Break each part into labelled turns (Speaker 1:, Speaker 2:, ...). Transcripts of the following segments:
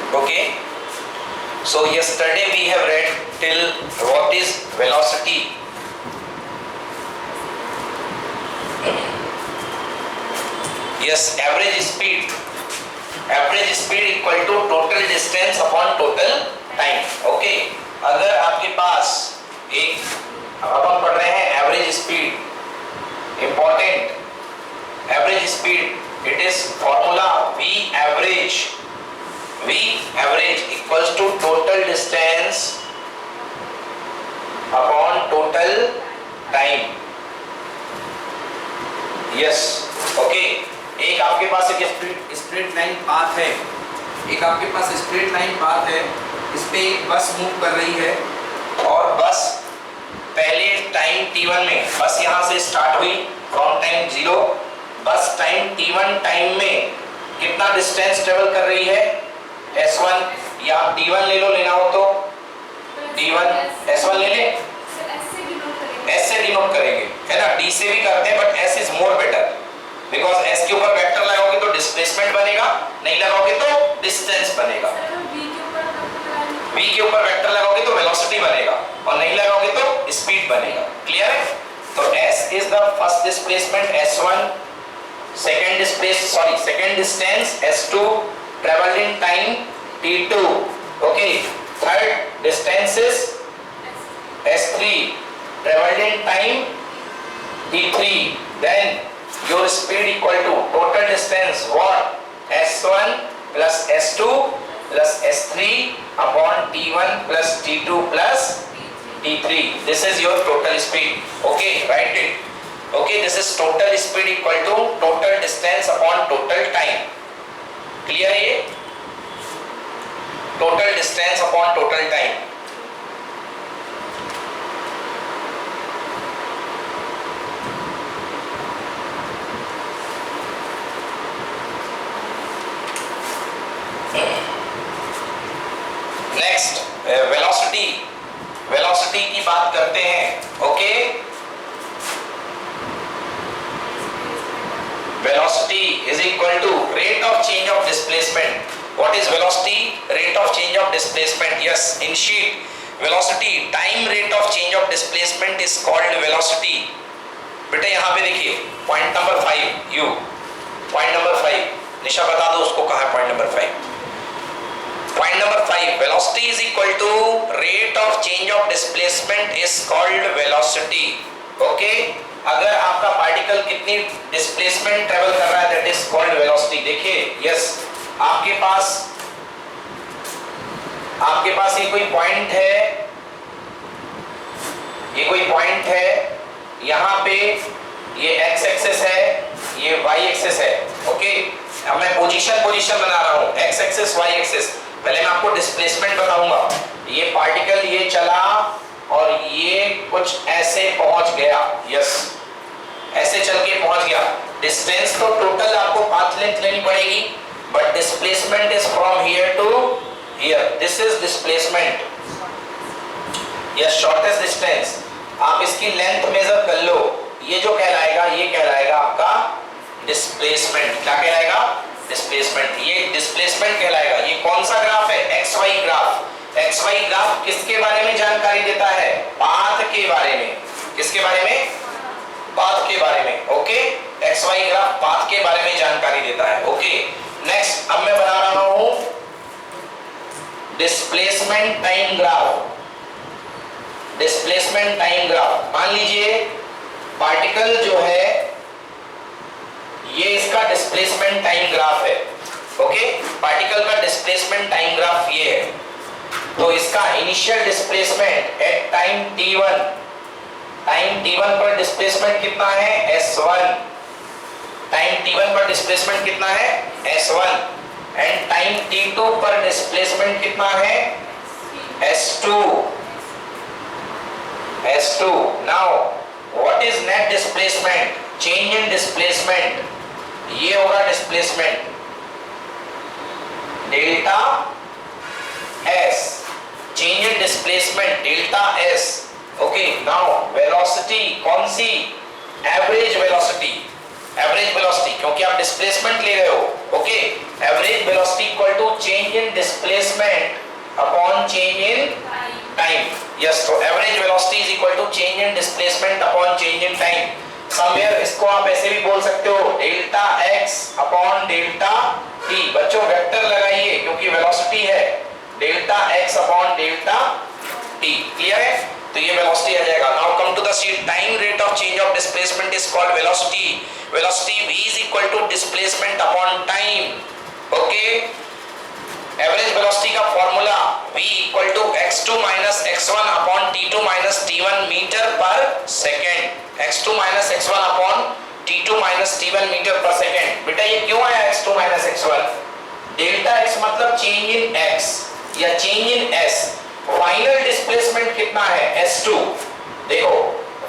Speaker 1: Okay, so yesterday we have read till what is velocity. Yes, average speed equal to total distance upon total time. Okay, अगर आपके पास एक, अब हम पढ़ रहे हैं average speed, important average speed, it is formula V average equals to total distance upon total time. Yes, okay. एक आपके पास एक स्ट्रेट लाइन पाथ है, इस पे एक बस मूव कर रही है और बस पहले टाइम t1 में, बस यहाँ से स्टार्ट हुई फ्रॉम टाइम 0, बस टाइम t1 टाइम में कितना डिस्टेंस ट्रेवल कर रही है s1, या आप d1 ले लो, लेना हो तो d1 s1 ले ले, s से डिनोट करेंगे, है ना, d से भी करते हैं but s is more better, because s के ऊपर वेक्टर लगाओगे तो डिस्प्लेसमेंट बनेगा, नहीं लगाओगे तो डिस्टेंस बनेगा, v के ऊपर वेक्टर लगाओगे तो वेलोसिटी बनेगा और नहीं लगाओगे तो स्पीड बनेगा। क्लियर है? तो s is the first displacement s1, second distance s2 traveled in time t2, okay, third distance is s3 traveled in time t3, then your speed equal to total distance what, s1 plus s2 plus s3 upon t1 plus t2 plus t3, this is your total speed. Okay, write it. Okay, this is total speed equal to total distance upon total time. Clear है ये? Total distance upon total time. Next, velocity की बात करते हैं. Okay, velocity is equal to rate of change of displacement. What is velocity? Rate of change of displacement. Yes, in sheet, velocity, time rate of change of displacement is called velocity. बेटा यहाँ पे देखिए point number 5, you point number 5, निशा बता दो उसको कहाँ है point number 5. Point number 5, velocity is equal to rate of change of displacement is called velocity. Okay, अगर आपका पार्टिकल कितनी डिस्प्लेसमेंट ट्रेवल कर रहा है दैट इज कॉल्ड वेलोसिटी. देखिए यस, आपके पास ये कोई पॉइंट है, यहाँ पे ये x एक्सिस है, ये y एक्सिस है. ओके, अब मैं पोजीशन बना रहा हूँ, x एक्सिस y एक्सिस. पहले मैं आपको डिस्प्लेसमेंट बताऊंगा. ये पार्टिकल ये चला और ये कुछ ऐसे पहुंच गया. यस, ऐसे चल के पहुंच गया. डिस्टेंस तो टोटल आपको पाथ लेंथ लेनी पड़ेगी, but displacement is from here to here. This is displacement. Yes, shortest distance. आप इसकी लेंथ मेजर कर लो, ये जो कहलाएगा आपका डिस्प्लेसमेंट. क्या कहलाएगा? डिस्प्लेसमेंट. ये डिस्प्लेसमेंट कहलाएगा. ये कौन सा ग्राफ है? XY graph. XY ग्राफ किसके बारे में जानकारी देता है? पाथ के बारे में. किसके बारे में? पाथ के बारे में. ओके, XY ग्राफ पाथ के बारे में जानकारी देता है. ओके, नेक्स्ट अब मैं बना रहा हूं displacement time graph. Displacement time graph. मान लीजिए पार्टिकल जो है ये इसका डिस्प्लेसमेंट टाइम ग्राफ है. ओके, पार्टिकल का डिस्प्लेसमेंट टाइम ग्राफ ये है. तो इसका initial displacement at time t1 पर डिस्प्लेसमेंट कितना है? s1. टाइम t1 पर डिस्प्लेसमेंट कितना है? s1. एंड टाइम t2 पर डिस्प्लेसमेंट कितना है? s2. Now what is net displacement? Change in displacement. ये होगा displacement delta s. Change in displacement delta s. Okay, now velocity कौन सी? Average velocity. क्योंकि आप डिस्प्लेसमेंट ले रहे हो. Okay, average velocity equal to change in displacement upon change in time. Yes, तो average velocity is equal to change in displacement upon change in time. Somewhere इसको आप ऐसे भी बोल सकते हो delta x upon delta t। बच्चों vector लगाइए क्योंकि वेलोसिटी है delta x upon delta t। Clear है? तो ये वेलोसिटी आ जाएगा। Now come to the sheet. Time rate of change of displacement is called velocity. Velocity v is equal to displacement upon time. Okay, average velocity का formula v equal to x2 minus x1 upon t2 minus t1 metre per second. x2 minus x1 upon t2 minus t1 metre per second. बेटा ये क्यों आया x2 minus x1? Delta x मतलब change in x या change in s। Final displacement कितना है? s2। देखो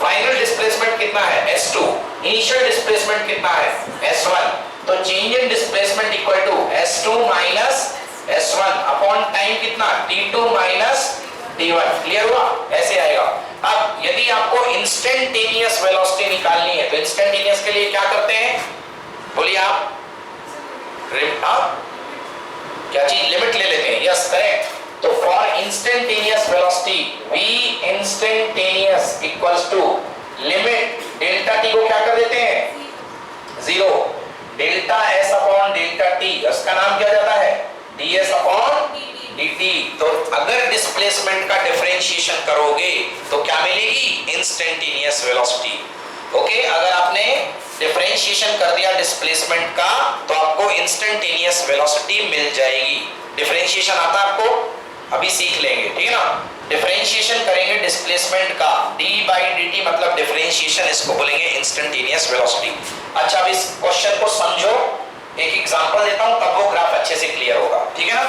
Speaker 1: final displacement कितना है? s2। इनिशियल डिस्प्लेसमेंट कितना है? s1। तो change in displacement equal to s2 minus s1 upon time कितना? t2 minus t1। क्लियर हुआ? ऐसे आएगा। अब यदि आपको इंस्टेंटेनियस वेलोसिटी निकालनी है तो इंस्टेंटेनियस के लिए क्या करते हैं? बोलिए आप। क्या चीज? लिमिट ले लेते हैं। Yes correct. तो for instantaneous velocity v instantaneous equals to limit delta t को क्या कर देते हैं? 0। Delta s upon delta t, उसका नाम क्या जाता है? ds upon dt। तो अगर डिस्प्लेसमेंट का डिफरेंशिएशन करोगे तो क्या मिलेगी? Instantaneous velocity. ओके, अगर आपने डिफरेंशिएशन कर दिया डिस्प्लेसमेंट का तो आपको इंस्टेंटेनियस वेलोसिटी मिल जाएगी। डिफरेंशिएशन आता है आपको? अभी सीख लेंगे, ठीक है ना। डिफरेंशिएशन करेंगे डिस्प्लेसमेंट का, d by dt मतलब डिफरेंशिएशन, इसको बोलेंगे इंस्टेंटेनियस वेलोसिटी। अच्छा, अब इस क्वेश्चन को समझो। एक एग्जांपल देता हूं तब वो ग्राफ अच्छे से क्लियर होगा, ठीक है ना।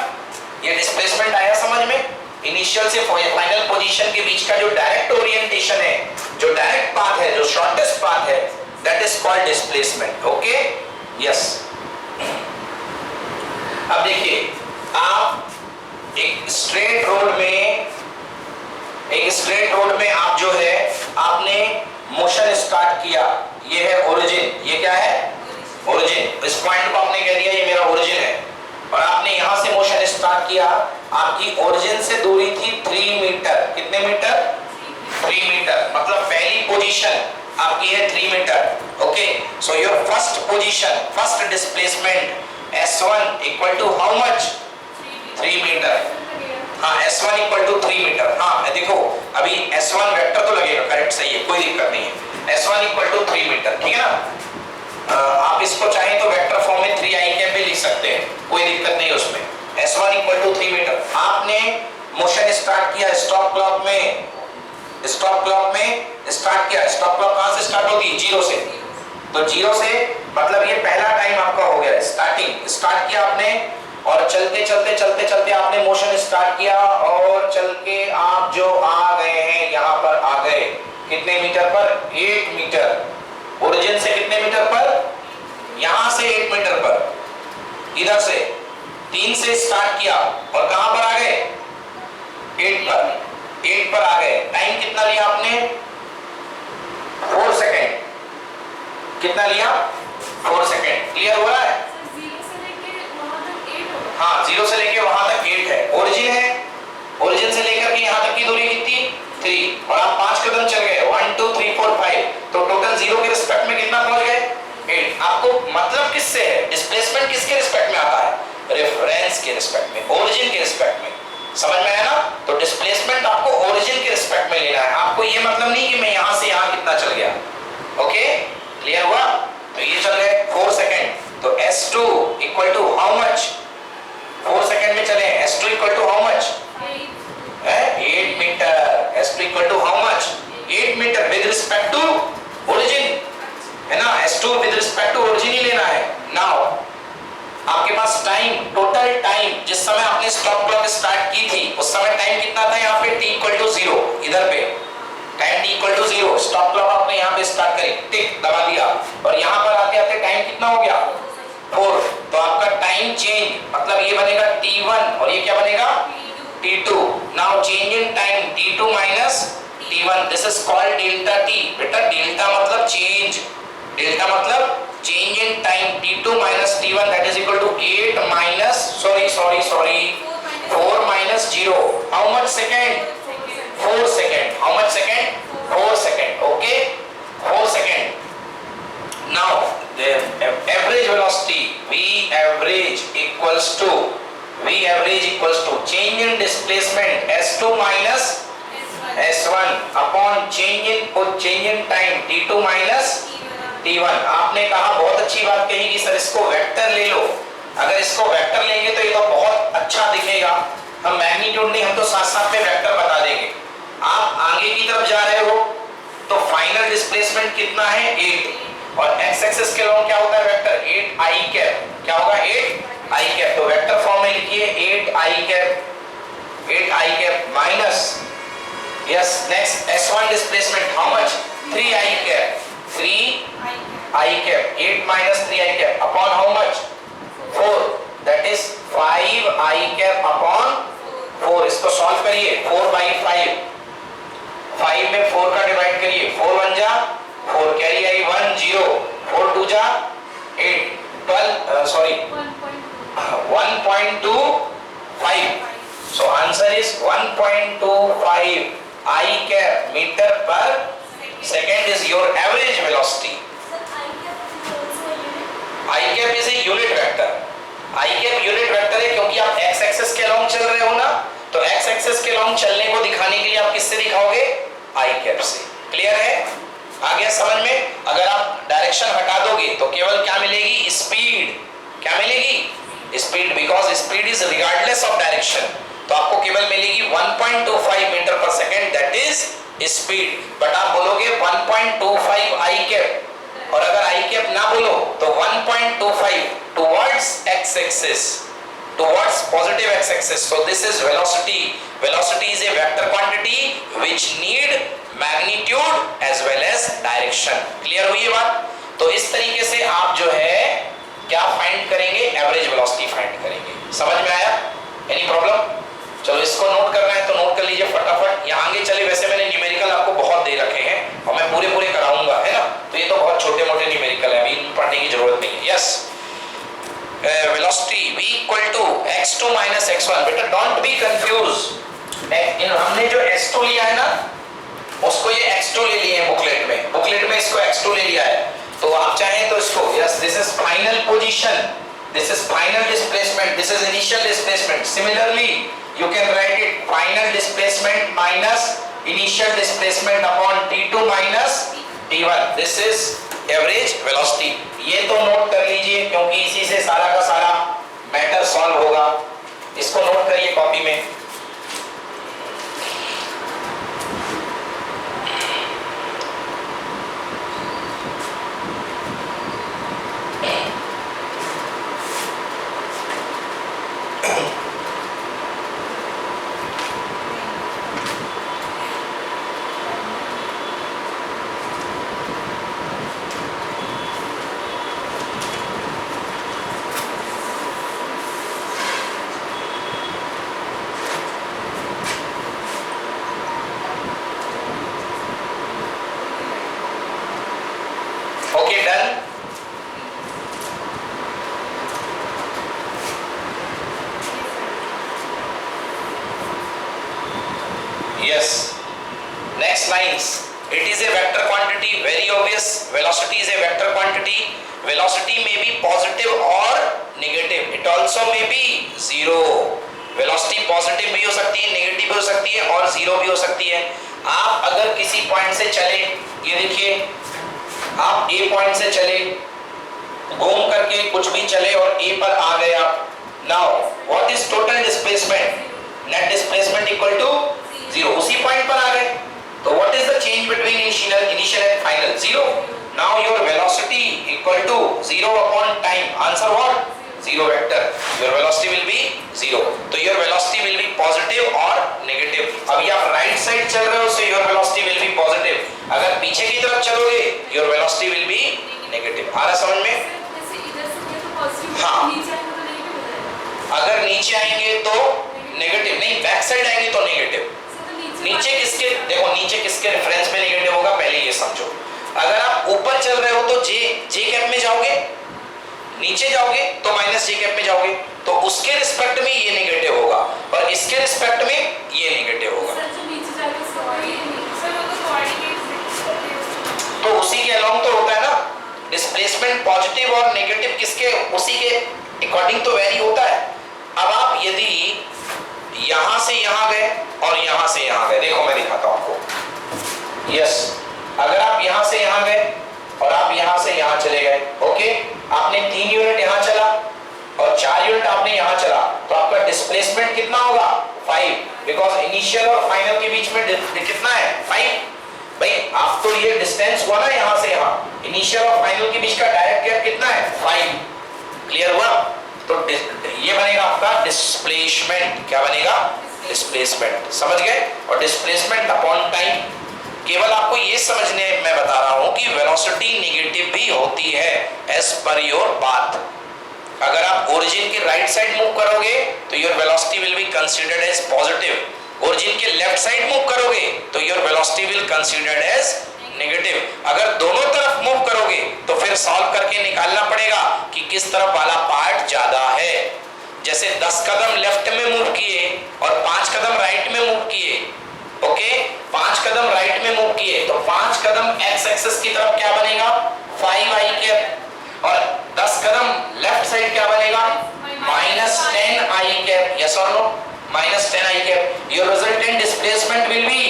Speaker 1: ये डिस्प्लेसमेंट आया समझ में? इनिशियल से फाइनल पोजीशन के बीच का जो डायरेक्ट ओरिएंटेशन है, जो डायरेक्ट पाथ है, जो शॉर्टेस्ट पाथ है, that is called displacement. Okay, yes. अब देखिए, आप एक स्ट्रेट रोड में आप जो है आपने मोशन स्टार्ट किया। ये है ओरिजिन। ये क्या है? ओरिजिन। इस पॉइंट को आपने कह दिया ये मेरा ओरिजिन है और आपने यहां से मोशन स्टार्ट किया। आपकी ओरिजिन से दूरी थी 3 मीटर। कितने मीटर? 3 मीटर। मतलब पहली पोजीशन आपकी है 3 meter. Okay, so your first position, first displacement s1 equal to how much? 3 meter. हाँ, s1 इक्वल टू 3 मीटर। हाँ देखो, अभी s1 वेक्टर तो लगेगा, करेक्ट, सही है, कोई दिक्कत नहीं है। s1 इक्वल टू 3 मीटर, ठीक है ना। आप इसको चाहें तो वेक्टर फॉर्म में 3 i कैप भी लिख सकते हैं, कोई दिक्कत नहीं उसमें। s1 equal to 3 meter. आपने मोशन स्टार्ट किया स्टॉप क्लॉक में। स्टॉप क्लॉक स्टार्ट किया। स्टॉप क्लॉक कहां से स्टार्ट होगी? 0 से। तो 0 से मतलब ये पहला टाइम आपका हो गया स्टार्टिंग। स्टार्ट किया आपने और चलते चलते आपने मोशन स्टार्ट किया और चल के आप जो आ गए हैं यहाँ पर आ गए। कितने मीटर पर? 8 मीटर। ओरिजिन से कितने मीटर पर? यहां से 8 मीटर पर। इधर से 3 से स्टार्ट किया और कहां पर आ गए? 8 पर। 8 पर आ गए। टाइम कितना लिया आपने? 4 सेकेंड। कितना लिया? 4 सेकेंड। क्लियर हो रहा है? हाँ, 0 से लेके वहां तक 8 है। ओरिजिन है, ओरिजिन से लेकर के यहाँ तक की दूरी कितनी? 3। और आप 5 कदम चल गए, 1 2 3 4 5। तो टोटल 0 के रिस्पेक्ट में कितना पहुंच गए? 8। आपको मतलब किससे है? डिस्प्लेसमेंट किसके रिस्पेक्ट में आता है? रेफरेंस के रिस्पेक्ट में, ओरिजिन के रिस्पेक्ट में। समझ में आया ना? तो डिस्प्लेसमेंट आपको ओरिजिन के रिस्पेक्ट में लेना है। आपको ये मतलब नहीं कि मैं यहां से यहां कितना चल गया। ओके, क्लियर हुआ? तो ये चल गए 4 सेकेंड। तो s2 equal to how much? 4 second में चले। s2 equal to how much? 8 metre. s2 equal to how much? 8 metre with respect to origin, है ना। s2 with respect to origin ही लेना है। नाउ आपके पास टाइम, टोटल टाइम जिस समय आपने स्टॉप क्लॉक स्टार्ट की थी उस समय टाइम कितना था? यहाँ पे t इक्वल टू 0। इधर पे time t equal to 0। Stop clock आपने यहाँ पे स्टार्ट करी, टिक दबा दिया और यहाँ पर आते आते टाइम कितना हो गया? 4। तो आपका टाइम चेंज मतलब ये बनेगा t1 और ये क्या बनेगा? t2। Now change in time t2 minus t1, this is called delta t। बेटा डेल्टा मतलब चेंज, डेल्टा मतलब change in time t2 minus t1 that is equal to 8 minus sorry 4 minus 0. How much second? 4 second. How much second? 4 second. Okay, 4 second. Now the average velocity v average equals to change in displacement s2 minus s1 upon change in time t2 minus t1. आपने कहा बहुत अच्छी बात कही कि sir इसको vector ले लो। अगर इसको वेक्टर लेंगे तो ये तो बहुत अच्छा दिखेगा। हम मैग्नीट्यूड नहीं, हम तो साथ साथ में वेक्टर बता देंगे। आप आगे की तरफ जा रहे हो तो फाइनल डिस्प्लेसमेंट कितना है 8 और एक्स एक्सिस के लॉन्ग क्या होता है वेक्टर 8i कैप। क्या होगा 8i कैप। तो वेक्टर फॉर्म में लिखिए 8i cap minus yes next s1 displacement how much 3i cap 8 minus 3i cap upon how much 4 that is 5i cap upon 4। इसको सॉल्व करिए 4 by 5 में 4 का divide करिए 4 1 जा 4 कैरी आई 1 0 4 2 जा 8 12 sorry 1.25 so answer is 1.25 I cap meter per second is your average velocity. I cap is a unit vector. I cap unit vector है क्योंकि आप x एक्सिस के लॉन्ग चल रहे हो ना, तो x एक्सिस के लॉन्ग चलने को दिखाने के लिए आप किससे दिखाओगे I cap से। क्लियर है? आ गया समझ में? अगर आप डायरेक्शन हटा दोगे तो केवल क्या मिलेगी स्पीड। क्या मिलेगी speed, because speed is regardless of direction. तो आपको केवल मिलेगी 1.25 metre per second that is speed. But आप बोलोगे 1.25 I cap और अगर I cap ना बोलो तो 1.25 towards x axis, towards positive x axis. So this is velocity. Velocity is a vector quantity which need magnitude as well as direction. Clear हुई ये बात? तो इस तरीके से आप जो है क्या फाइंड करेंगे एवरेज वेलोसिटी फाइंड करेंगे। समझ में आया? Any problem? चलो इसको नोट करना है तो नोट कर लीजिए फटाफट। यहाँ आगे चले, वैसे मैंने न्यूमेरिकल आपको बहुत दे रखे हैं और मैं पूरे कराऊंगा, है ना? तो ये तो बहुत छोटे मोटे न्यूमेरिकल है, अभी पढ़ने की जरूरत नहीं है। Yes velocity v equal to x2 minus x1। बेटा डोंट बी कंफ्यूज, हमने जो x2 लिया है ना उसको ये x2 ले लिए हैं बुकलेट में इसको x2 ले लिया है। तो आप चाहें तो इसको yes this is final position, this is final displacement, this is initial displacement. Similarly you can write it final displacement minus initial displacement upon t2 minus t1, this is average velocity। ये तो note कर लीजिए क्योंकि इसी से सारा का सारा मैटर सॉल्व होगा। इसको नोट करिए कॉपी में। Okay, done? Yes. Next lines. It is a vector quantity, very obvious. Velocity is a vector quantity. Velocity may be positive or negative. It also may be zero. Velocity positive भी हो सकती है, negative भी हो सकती है और zero भी हो सकती है। आप अगर किसी पॉइंट से चले, ये देखिए आप A पॉइंट से चले, घूम करके कुछ भी चले और A पर आ गए आप। Now what is total displacement? Net displacement equal to zero. उसी पॉइंट पर आ गए। तो what is the change between initial and final? Zero. Now your velocity equal to zero upon time. Answer what? Zero vector. Your velocity will be zero. तो your velocity will be positive or negative. अभी आप right side चल रहे हो so your velocity will be positive. अगर पीछे की तरफ चलोगे your velocity will be negative. आ रहा समझ में? हाँ। अगर नीचे आएंगे तो नेगेटिव, नहीं बैक साइड आएंगे तो नेगेटिव। नीचे किसके, देखो नीचे किसके रेफरेंस में नेगेटिव होगा पहले ये समझो। अगर आप ऊपर चल रहे हो तो जे कैप में जाओगे, नीचे जाओगे तो माइनस जे कैप में जाओगे, तो उसके रिस्पेक्ट में ये नेगेटिव होगा और इसके रिस्पेक्ट में ये नेगेटिव होगा। तो उसी के अलोंग तो होता है ना डिस्प्लेसमेंट, पॉजिटिव और नेगेटिव किसके, उसी के अकॉर्डिंग तो वेरी होता है। अब आप यदि यहां से यहां गए और यहां से यहां गए, देखो मैं दिखाता हूं आपको। यस, अगर आप यहां से यहां गए और आप यहां से यहां चले गए, ओके, आपने 3 यूनिट यहां चला और 4 यूनिट आपने यहां चला, तो आपका डिस्प्लेसमेंट कितना होगा 5, बिकॉज इनिशियल और फाइनल के बीच में कितना है 5। भाई आप तो ये डिस्टेंस हुआ ना यहां से यहां, इनिशियल और फाइनल के बीच का डायरेक्ट गैप कितना है 5। क्लियर हुआ? तो ये बनेगा आपका डिस्प्लेसमेंट। क्या बनेगा? डिस्प्लेसमेंट। समझ गए? और डिस्प्लेसमेंट अपॉन टाइम, केवल आपको ये समझने मैं बता रहा हूं कि वेलोसिटी नेगेटिव भी होती है एज पर योर पाथ। अगर आप ओरिजिन के राइट साइड मूव करोगे तो your velocity will be considered as positive, origin के लेफ्ट साइड मूव करोगे तो your velocity will considered as negative. अगर दोनों तरफ मूव करोगे तो फिर सॉल्व करके निकालना पड़ेगा कि किस तरफ वाला पार्ट ज्यादा है। जैसे 10 कदम लेफ्ट में मूव किए और 5 कदम राइट में मूव किए, ओके, 5 कदम राइट में मूव किए तो 5 कदम एक्स एक्सिस की तरफ क्या बनेगा 5i कैप, और 10 कदम लेफ्ट साइड क्या बनेगा -10i कैप। यस और no? -10i cap. Your resultant displacement will be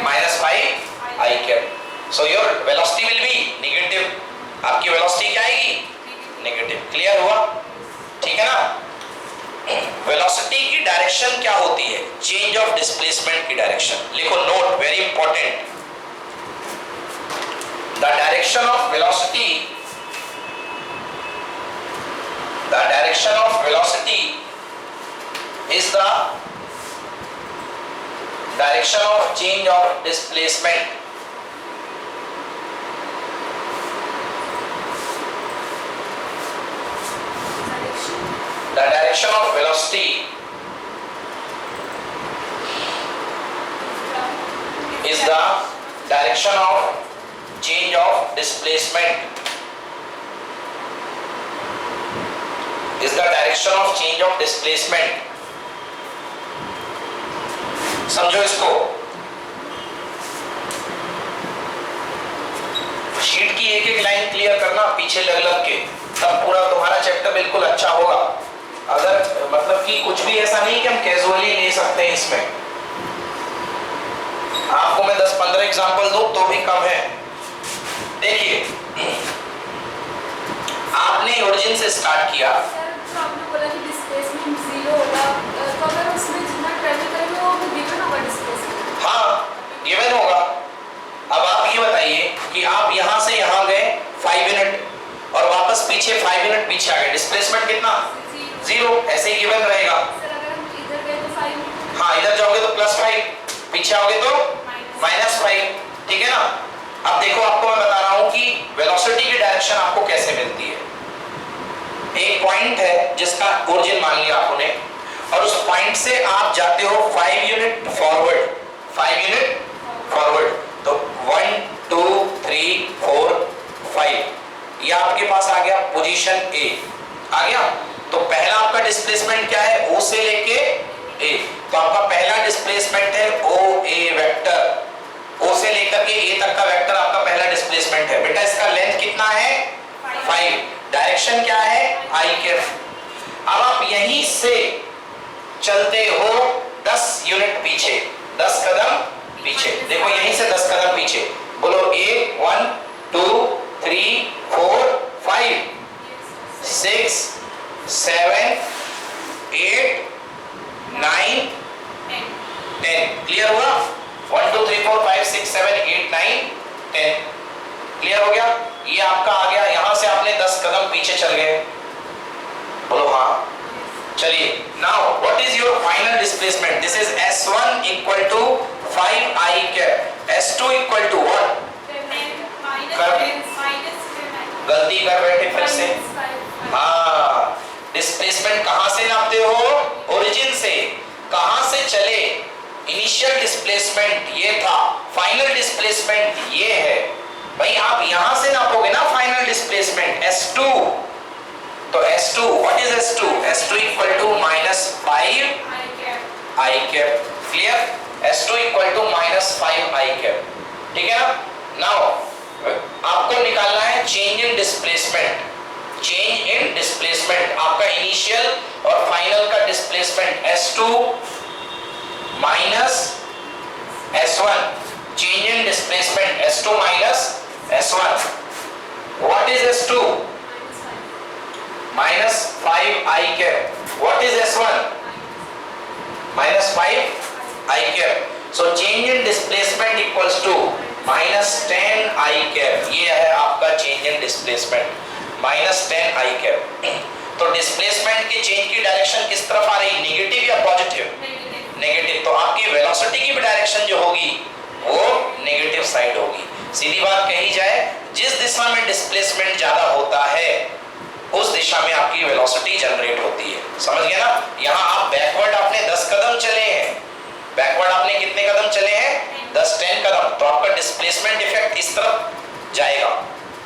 Speaker 1: -5i cap. So your velocity will be negative. आपकी वेलोसिटी क्या आएगी? नेगेटिव। क्लियर हुआ? ठीक है ना? वेलोसिटी की डायरेक्शन क्या होती है? चेंज ऑफ डिस्प्लेसमेंट की डायरेक्शन। लिखो note, very important. The direction of velocity, the direction of velocity is the direction of change of displacement. The direction of velocity is the direction of change of displacement. Is the direction of change of displacement. समझो इसको। Sheet की एक एक line clear करना पीछे लग लग के, तब पूरा तुम्हारा चैप्टर बिल्कुल अच्छा होगा। अगर मतलब कि कुछ भी ऐसा नहीं कि हम कैजुअली ले सकते हैं इसमें, आपको मैं 10-15 एग्जांपल दूं तो भी कम है। देखिए, आपने ओरिजिन से स्टार्ट किया,
Speaker 2: सर आपने बोला कि डिस्प्लेसमेंट 0 होगा, तो अगर उसमें जितना ट्रैवल करेंगे वो गिवन होगा डिस्प्लेसमेंट?
Speaker 1: हाँ, गिवन होगा। अब आप ये बताइए कि आप यहां से यहां गए 5 यूनिट और वापस पीछे 5 यूनिट पीछे आ गए, डिस्प्लेसमेंट कितना 0, ऐसे ही गिवन रहेगा।
Speaker 2: सर अगर हम इधर गए तो 5,
Speaker 1: हाँ, इधर जाओगे तो +5, पीछे आओगे तो -5। ठीक है ना? अब देखो, आपको मैं बता रहा हूं कि वेलोसिटी की डायरेक्शन आपको कैसे मिलती है। एक पॉइंट है जिसका ओरिजिन मान लिया आपने, और उस पॉइंट से आप जाते हो 5 यूनिट फॉरवर्ड, 5 यूनिट फॉरवर्ड, तो 1 2 3 4 5, ये आपके पास आ गया पोजीशन ए, आ गया। तो पहला आपका डिस्प्लेसमेंट क्या है? ओ से लेके ए, तो आपका पहला डिस्प्लेसमेंट है ओ ए वेक्टर। ओ से लेकर के ए तक का वेक्टर आपका पहला डिस्प्लेसमेंट है। बेटा इसका लेंथ कितना है 5, डायरेक्शन क्या है आई कैप। अब आप यहीं से चलते हो 10 यूनिट पीछे, 10 कदम पीछे। देखो यहीं से 10 कदम पीछे, बोलो ए 1 2 3 4 5 6 7 8 9 10। क्लियर हुआ? 1 2 3 4 5 6 7 8 9 10। क्लियर हो गया? ये आपका आ गया। यहां से आपने 10 कदम पीछे चल गए, बोलो हाँ। चलिए, now what is your final displacement? This is s1 equal to 5i cap, s2 equal to what? गलती कर बैठे फिर से। हाँ, डिस्प्लेसमेंट कहां से नापते हो? ओरिजिन से। कहां से चले? इनिशियल डिस्प्लेसमेंट ये था, फाइनल डिस्प्लेसमेंट ये है। भाई आप यहां से नापोगे ना फाइनल डिस्प्लेसमेंट S2, तो S2 what is S2? S2 equal to -5 I cap. Clear? S2 equal to -5 I cap. ठीक है ना? नाउ आपको निकालना है change in displacement. Change in displacement आपका इनिशियल और फाइनल का displacement S2 minus S1। Change in displacement S2 minus S1। What is S2? -5 I cap. What is S1? -5 I cap. So change in displacement equals to -10 I cap. ये है आपका change in displacement, -10 I cap. तो displacement के change की direction किस तरफ आ रही? Negative या पॉजिटिव? नेगेटिव। तो आपकी वेलोसिटी की भी डायरेक्शन जो होगी वो नेगेटिव साइड होगी। सीधी बात कही जाए, जिस दिशा में डिस्प्लेसमेंट ज्यादा होता है उस दिशा में आपकी वेलोसिटी जनरेट होती है। समझ गए ना? यहाँ आप बैकवर्ड आपने 10 कदम चले हैं, बैकवर्ड आपने कितने कदम चले हैं? 10 कदम, तो आपका डिस्प्लेसमेंट इफेक्ट इस तरफ जाएगा।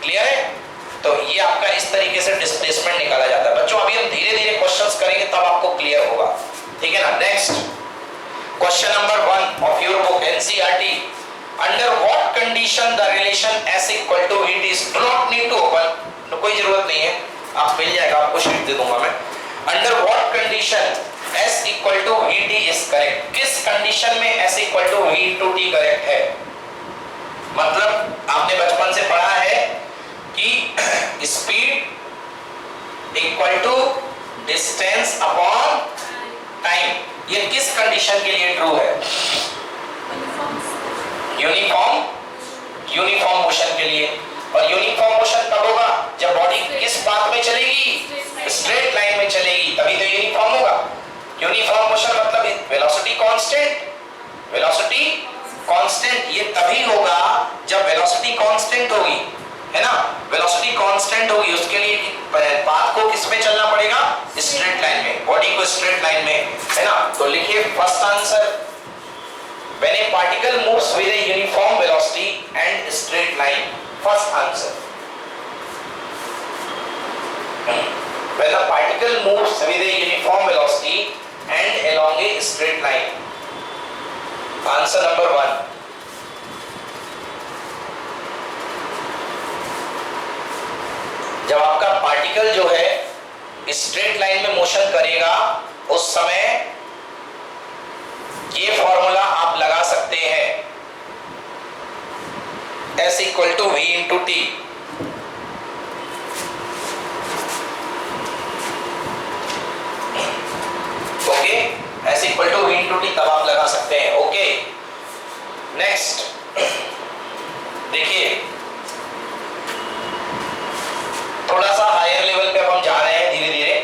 Speaker 1: क्लियर है? तो ये आपका इस तरीके से डिस्प्लेसमेंट निकाला जाता है। बच्चों अभी हम धीरे धीरे क्वेश्चंस करेंगे तब आपको क्लियर होगा। ठीक है ना? Next question number 1 of your book NCERT। Under what condition the relation S equal to VT is do not need to open, कोई जरूरत नहीं है, आप मिल जाएगा, आपको शीट दे दूंगा मैं। Under what condition S equal to VT is correct. किस कंडीशन में S equal to V/T correct है? मतलब आपने बचपन से पढ़ा है कि speed equal to distance upon time. ये किस कंडीशन के लिए ट्रू है? यूनिफॉर्म मोशन के लिए। और यूनिफॉर्म मोशन कब होगा? जब बॉडी किस पाथ में चलेगी? स्ट्रेट लाइन में चलेगी, तभी तो यूनिफॉर्म होगा। यूनिफॉर्म मोशन मतलब वेलोसिटी कांस्टेंट। वेलोसिटी कांस्टेंट ये तभी होगा जब वेलोसिटी कांस्टेंट होगी, है ना? वेलोसिटी कांस्टेंट होगी, उसके लिए पाथ को किस में चलना पड़ेगा? स्ट्रेट लाइन में, बॉडी को स्ट्रेट लाइन में, है ना? तो लिखिए first answer, when a particle moves with a uniform velocity and straight line, first answer, when a particle moves with a uniform velocity and along a straight line, answer number 1। जब आपका particle जो है straight line में motion करेगा उस समय ये formula आप लगा सकते हैं, S equal to V/T। Okay, S equal to V/T तब आप लगा सकते हैं। ओके, नेक्स्ट देखिए, थोड़ा सा हायर लेवल पे अब हम जा रहे हैं धीरे धीरे।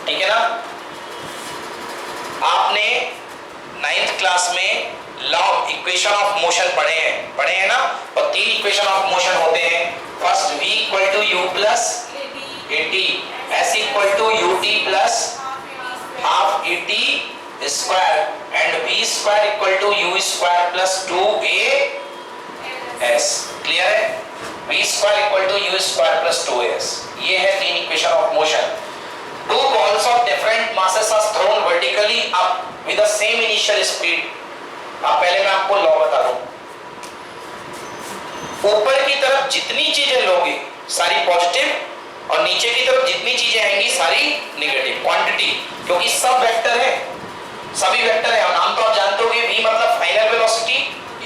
Speaker 1: ठीक है ना? आपने 9th क्लास में लॉ इक्वेशन ऑफ मोशन पढ़े हैं ना? और 3 इक्वेशन ऑफ मोशन होते हैं। First V equal to U plus AT, S equal to UT plus half AT square and V square equal to U square plus 2AS। Clear है? V square equal to U square plus 2AS। ये है 3 equation of motion. Two balls of different masses are thrown vertically up with the same initial speed। अब पहले मैं आपको law बता दूं। ऊपर की तरफ जितनी चीजें लोगे सारी पॉजिटिव और नीचे की तरफ जितनी चीजें आएंगी सारी नेगेटिव क्वांटिटी, क्योंकि सब वेक्टर है, सभी वेक्टर है। नाम तो आप जानते होंगे, V मतलब फाइनल वेलोसिटी,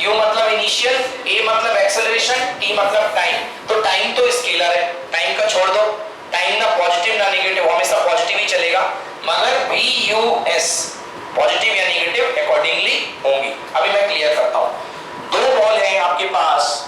Speaker 1: U मतलब इनिशियल, A मतलब एक्सेलरेशन, T मतलब टाइम। तो टाइम तो स्केलर है, टाइम का छोड़ दो, टाइम ना पॉजिटिव ना नेगेटिव, हमेशा पॉजिटिव ही चलेगा, मगर VUS पॉजिटिव या नेगेटिव अकॉर्डिंगली होंगी। अभी मैं क्लियर करता हूं। 2 बॉल है आपके पास,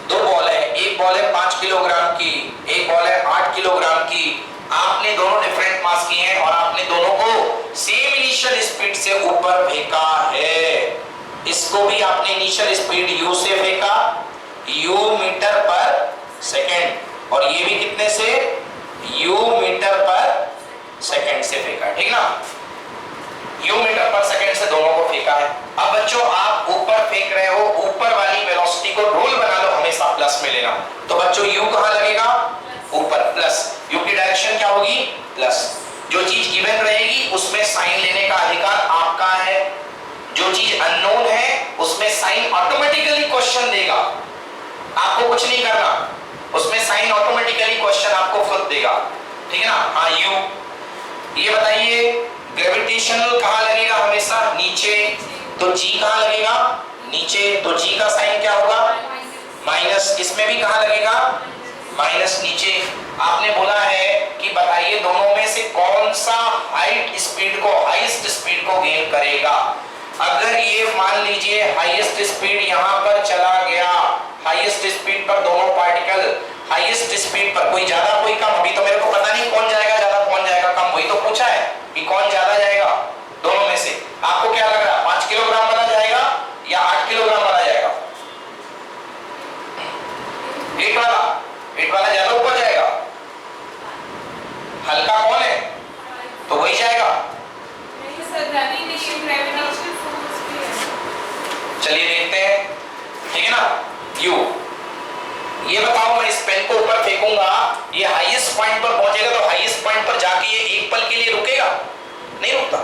Speaker 1: 2 बॉल है, एक बॉल है 5 किलोग्राम की, एक बॉल है 8 किलोग्राम की। आपने दोनों डिफरेंट मास की हैं और आपने दोनों को सेम इनिशियल स्पीड से ऊपर फेंका है। इसको भी आपने इनिशियल स्पीड U से फेंका, U मीटर पर सेकेंड, और ये भी कितने से? U मीटर पर सेकेंड से फेंका। ठीक ना? u मीटर पर सेकंड से दोनों को फेंका है। अब बच्चों आप ऊपर फेंक रहे हो, ऊपर वाली वेलोसिटी को रूल बना लो हमेशा प्लस में लेना। तो बच्चों u कहां लगेगा? ऊपर, प्लस। u की डायरेक्शन क्या होगी? प्लस। जो चीज गिवन रहेगी उसमें साइन लेने का अधिकार आपका है। जो चीज अननोन है उसमें साइन ऑटोमेटिकली क्वेश्चन देगा, आपको कुछ नहीं करना, उसमें साइन ऑटोमेटिकली क्वेश्चन आपको खुद देगा, ठीक है ना। हाँ u, ये बताइए ग्रेविटेशनल कहां लगेगा? हमेशा नीचे। तो g कहां लगेगा? नीचे। तो g का साइन क्या होगा? माइनस। इसमें भी कहां लगेगा? माइनस, नीचे। आपने बोला है कि बताइए दोनों में से कौन सा हाईएस्ट स्पीड को गेन करेगा। अगर ये मान लीजिए हाईएस्ट स्पीड यहां पर चला गया, हाईएस्ट स्पीड पर दोनों पार्टिकल, हाईएस्ट स्पीड पर कोई ज्यादा कोई कम, अभी तो मेरे को पता नहीं कौन जाएगा ज्यादा कौन जाएगा कम, वही तो पूछा है कि कौन ज्यादा जाएगा दोनों में से। आपको क्या लग रहा है 5 किलोग्राम वाला जाएगा या 8 किलोग्राम वाला जाएगा? वेट वाला ज्यादा ऊपर जाएगा। हल्का कौन है? तो वही जाएगा। चलिए देखते हैं, ठीक है ना। यू, ये बताओ मैं इस पेन को ऊपर फेंकूंगा, ये हाईएस्ट पॉइंट पर पहुंचेगा तो हाईएस्ट पॉइंट पर जाके ये एक पल के लिए रुकेगा? नहीं रुकता।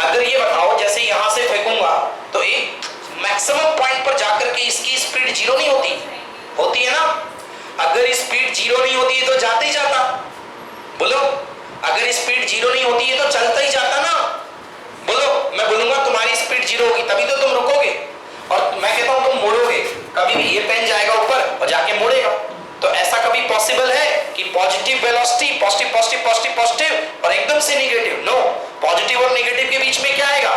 Speaker 1: अगर ये बताओ जैसे यहां से फेंकूंगा तो एक मैक्सिमम पॉइंट पर जाकर के इसकी स्पीड जीरो नहीं होती? होती है ना। अगर स्पीड जीरो नहीं होती है तो जाते ही जाता। बोलो, अगर स्पीड जीरो नहीं होती है तो चलता ही जाता ना। बोलो, मैं बोलूंगा तुम्हारी स्पीड जीरो होगी तभी तो तुम रुकोगे, और मैं कहता हूं तुम मुड़ोगे, कभी भी ये पेन जाएगा ऊपर और जाके मुड़ेगा। तो ऐसा कभी पॉसिबल है कि positive velocity, positive positive positive positive और एकदम से नेगेटिव? नो, पॉजिटिव और नेगेटिव के बीच में क्या आएगा?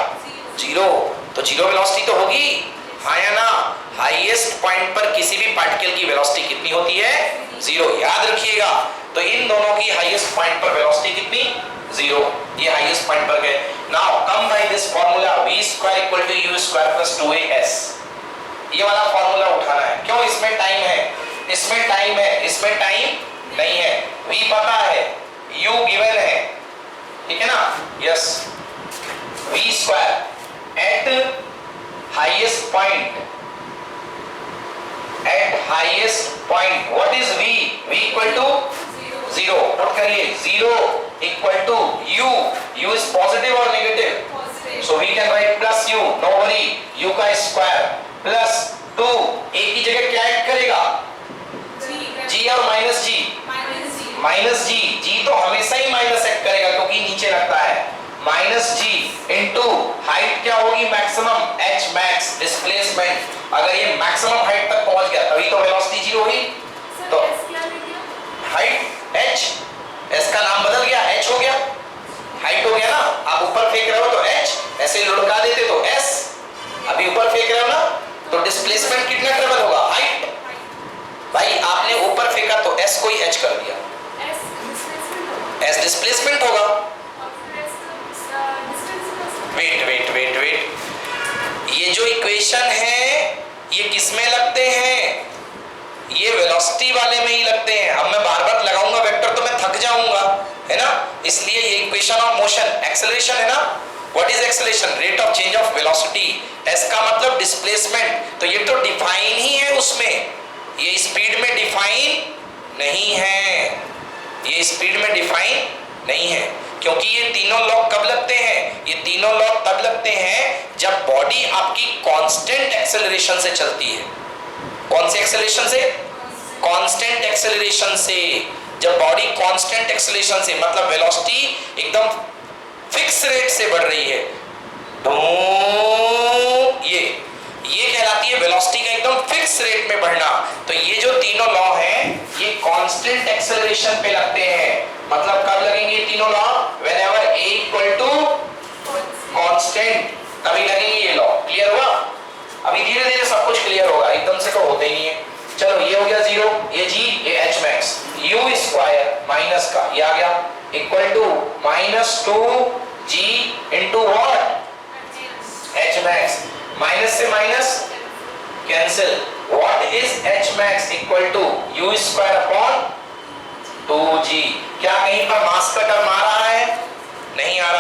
Speaker 1: जीरो। तो जीरो वेलोसिटी तो होगी, हाँ या ना। हाईएस्ट पॉइंट पर किसी भी पार्टिकल की वेलोसिटी कितनी होती है? जीरो। याद रखिएगा। तो इन दोनों की हाईएस्ट पॉइंट पर वेलोसिटी कितनी? जीरो। ये हाईएस्ट पॉइंट पर गए। Now come by this formula v square equal to u square plus 2as। ये वाला फार्मूला उठाना है। क्यों? इसमें टाइम है, इसमें टाइम है, इसमें टाइम नहीं है। v पता है, u गिवन है, ठीक है ना। Yes, v square eight highest point, at highest point what is v? v equal to 0। Note करिए, 0 equal to u is positive or negative?
Speaker 2: Positive।
Speaker 1: so we can write plus u, no worry, u का square plus 2, एक ही जगह क्या add करेगा? g और minus g, minus g तो हमेशा ही minus add करेगा क्योंकि नीचे लगता है। माइनस g इंटू हाइट क्या होगी? Maximum h max displacement. अगर ये मैक्सिमम हाइट तक पहुंच गया तभी तो वेलोसिटी जीरो हुई। तो हाइट h, s का नाम बदल गया, h हो गया, हाइट हो गया ना। आप ऊपर फेंक रहे हो तो h, ऐसे लुढ़का देते तो s, अभी ऊपर फेंक रहे हो ना तो डिस्प्लेसमेंट कितना ट्रेवल होगा? हाइट। भाई आपने ऊपर फेंका तो s को ही h कर दिया, s डिस्प्लेसमेंट होगा। वेट, ये जो इक्वेशन है ये किसमें लगते हैं? ये वेलोसिटी वाले में ही लगते हैं। अब मैं बार बार लगाऊंगा वेक्टर तो मैं थक जाऊंगा, है ना। इसलिए ये इक्वेशन ऑफ मोशन, एक्सेलरेशन है ना। What is acceleration? Rate of change of velocity. s का मतलब डिस्प्लेसमेंट, तो ये तो डिफाइन ही है उसमें, ये स्पीड में डिफाइन नहीं है, ये स्पीड में डिफाइन नहीं है। क्योंकि ये तीनों लॉ कब लगते हैं? ये तीनों लॉ तब लगते हैं जब बॉडी आपकी कांस्टेंट एक्सेलरेशन से चलती है। कौन से एक्सेलरेशन से? कांस्टेंट एक्सेलरेशन से। जब बॉडी कांस्टेंट एक्सेलरेशन से मतलब वेलोसिटी एकदम फिक्स रेट से बढ़ रही है, ये कहलाती है वेलोसिटी का एकदम फिक्स रेट में बढ़ना। तो ये जो तीनों लॉ हैं ये कांस्टेंट एक्सेलरेशन पे लगते हैं। मतलब कब लगेंगे ये तीनों law? Whenever a equal to constant, तभी लगेंगे ये लॉ। क्लियर हुआ? अभी धीरे धीरे सब कुछ क्लियर होगा, एकदम से तो होते ही नहीं है। चलो ये हो गया 0, ये g, ये h max, u square minus का ये आ गया equal to -2g into what? h max. Minus से minus cancel. What is h max? Equal to u square upon 2g। क्या कहीं पर मास का टर्म आ रहा है? नहीं आ